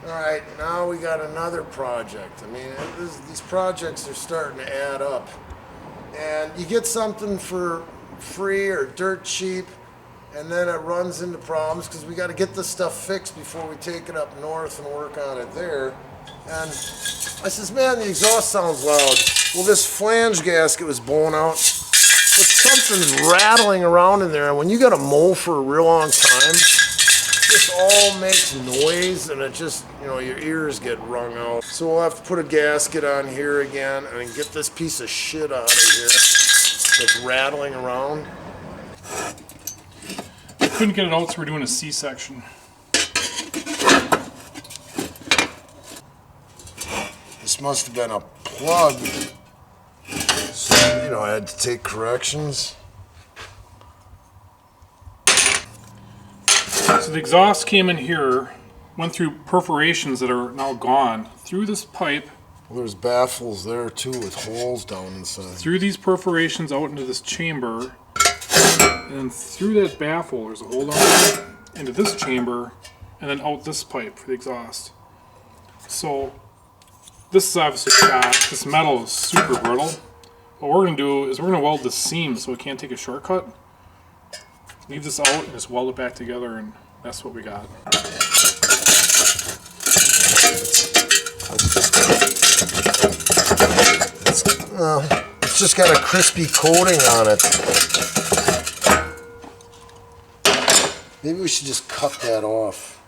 Alright, now we got another project. I mean, these projects are starting to add up. And you get something for free or dirt cheap, and then it runs into problems because we got to get this stuff fixed before we take it up north and work on it there. And I says, man, the exhaust sounds loud. Well, this flange gasket was blown out, but something's rattling around in there. And when you got to mow for a real long time, this all makes noise, and it just, you know, your ears get wrung out. So we'll have to put a gasket on here again and get this piece of shit out of here that's rattling around. Couldn't get it out, so we're doing a C-section. This must have been a plug, so, you know, I had to take corrections. So the exhaust came in here, went through perforations that are now gone, through this pipe. Well, there's baffles there too with holes down inside. Through these perforations out into this chamber, and then through that baffle, there's a hole down there, into this chamber, and then out this pipe for the exhaust. So this is obviously shot. This metal is super brittle. What we're going to do is we're going to weld the seam so it can't take a shortcut. Leave this out and just weld it back together, and that's what we got. It's just got a crispy coating on it. Maybe we should just cut that off.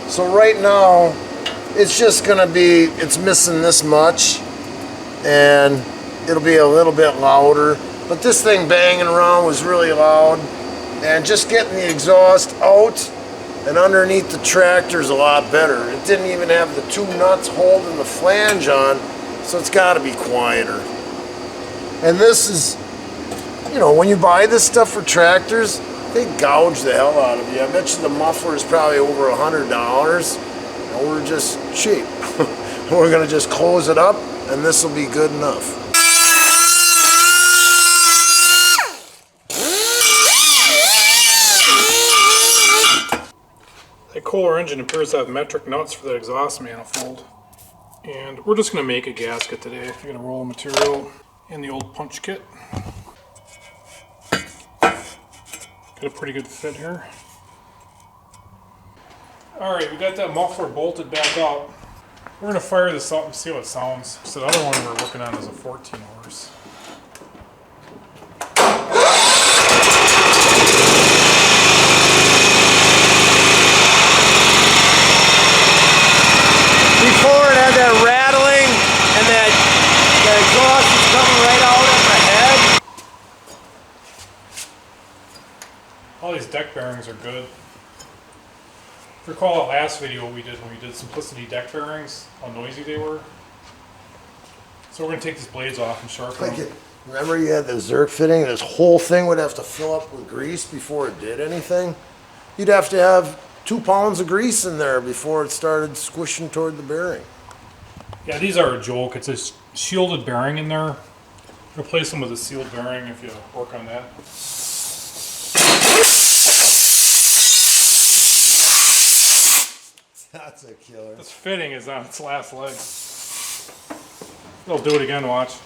So right now, it's just gonna be, it's missing this much, and it'll be a little bit louder. But this thing banging around was really loud, and just getting the exhaust out and underneath the tractor is a lot better. It didn't even have the two nuts holding the flange on, so it's got to be quieter. And this is, you know, when you buy this stuff for tractors, they gouge the hell out of you. I bet you the muffler is probably over $100, and we're just cheap. We're gonna just close it up, and this will be good enough. The Kohler engine appears to have metric nuts for the exhaust manifold. And we're just going to make a gasket today. You're going to roll material in the old punch kit. Got a pretty good fit here. Alright, we got that muffler bolted back up. We're going to fire this up and see how it sounds. So the other one we're working on is a 14 horse. Before it had that rattling and that exhaust is coming right out of the head. All these deck bearings are good. If you recall that last video we did when we did simplicity deck bearings, how noisy they were. So we're going to take these blades off and sharpen them. Remember you had the Zerk fitting? This whole thing would have to fill up with grease before it did anything. You'd have to have 2 pounds of grease in there before it started squishing toward the bearing. Yeah, these are a joke. It's a shielded bearing in there. Replace them with a sealed bearing if you work on that. That's a killer. This fitting is on its last leg. It'll do it again, watch.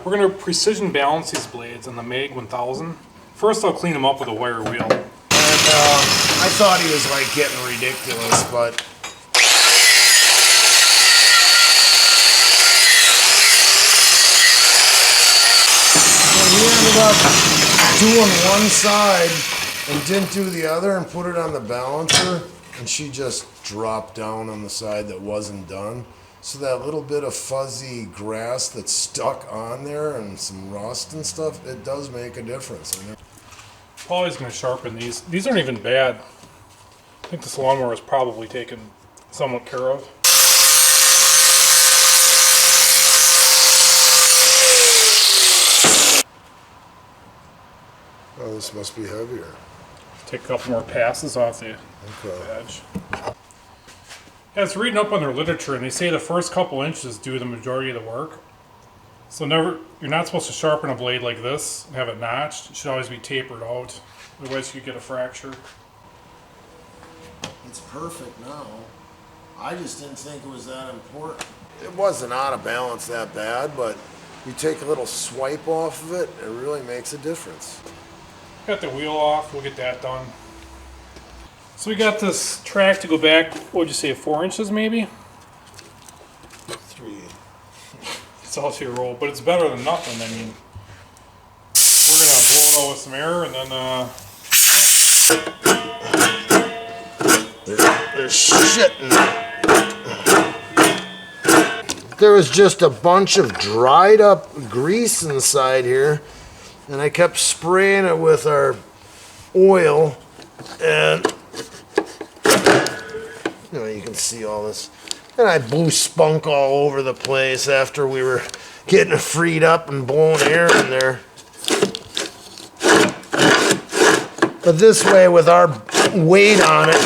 We're going to precision balance these blades on the MAG 1000. First I'll clean them up with a wire wheel. And I thought he was like getting ridiculous, but he ended up doing one side and didn't do the other and put it on the balancer, and she just dropped down on the side that wasn't done. So that little bit of fuzzy grass that's stuck on there and some rust and stuff, it does make a difference. Paulie's going to sharpen these. These aren't even bad. I think this lawnmower is probably taken somewhat care of. Oh, this must be heavier. Take a couple more passes off the edge. Yeah, it's reading up on their literature, and they say the first couple inches do the majority of the work. So you're not supposed to sharpen a blade like this and have it notched. It should always be tapered out. Otherwise, you could get a fracture. It's perfect now. I just didn't think it was that important. It wasn't out of balance that bad, but you take a little swipe off of it, it really makes a difference. Got the wheel off. We'll get that done. So we got this track to go back, what would you say, 4 inches maybe? 3. It's all to your roll, but it's better than nothing. I mean, we're going to blow it out with some air and then There's shit in there was just a bunch of dried up grease inside here, and I kept spraying it with our oil, and you know, you can see all this. And I blew spunk all over the place after we were getting it freed up and blowing air in there. But this way, with our weight on it,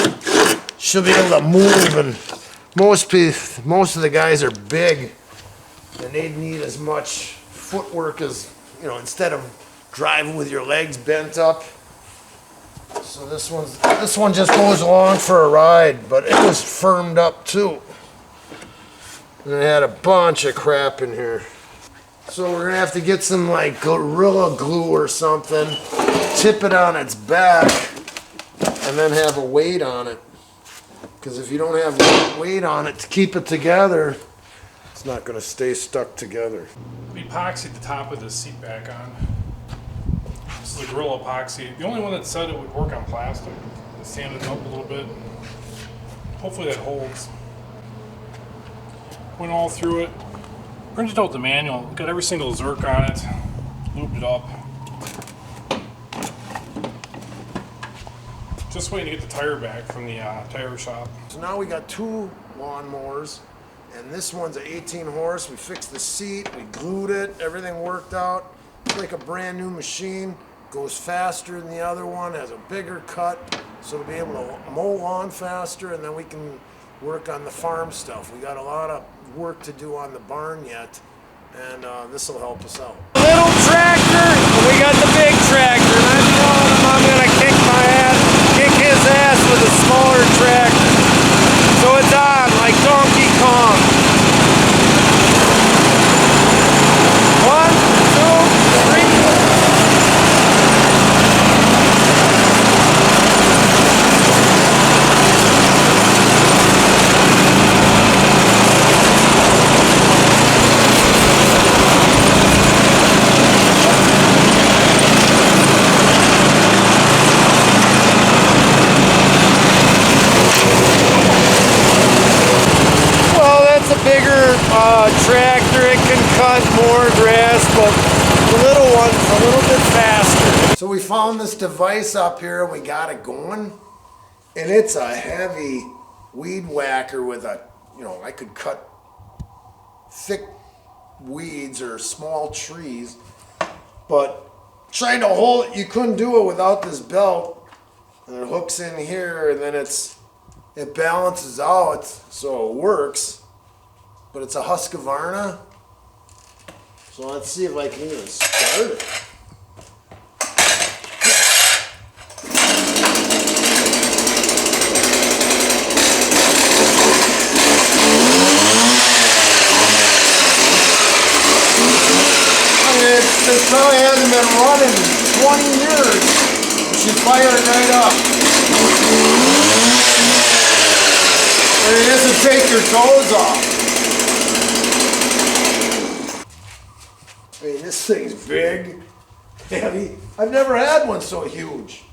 she'll be able to move. And most of the guys are big, and they need as much footwork as, you know, instead of driving with your legs bent up. So this one just goes along for a ride, but it was firmed up too. And it had a bunch of crap in here. So we're gonna have to get some like Gorilla Glue or something, tip it on its back, and then have a weight on it. Because if you don't have weight on it to keep it together, it's not gonna stay stuck together. we epoxied the top of the seat back on. This is a Gorilla epoxy. The only one that said it would work on plastic. I sanded it up a little bit. Hopefully that holds. Went all through it. Printed out the manual. Got every single Zerk on it. Lubed it up. Just waiting to get the tire back from the tire shop. So now we got 2 lawnmowers, and this one's an 18 horse. We fixed the seat, we glued it, everything worked out. It's like a brand new machine. Goes faster than the other one, has a bigger cut, so we'll be able to mow lawn faster, and then we can work on the farm stuff. We got a lot of work to do on the barn yet, and this will help us out. Little tractor, and we got the big tractor, and I'm telling him I'm gonna kick his ass with a smaller tractor. So it's on like Donkey Kong. 1, 2, 3. Tractor, it can cut more grass, but the little one's a little bit faster. So we found this device up here, and we got it going, and it's a heavy weed whacker with a, you know, I could cut thick weeds or small trees, but trying to hold it, you couldn't do it without this belt, and it hooks in here, and then it balances out, so it works. But it's a Husqvarna, so let's see if I can even start it. I mean, this probably hasn't been running in 20 years. She fired it right up. And it doesn't take your toes off. I mean, this thing's big, heavy. I've never had one so huge.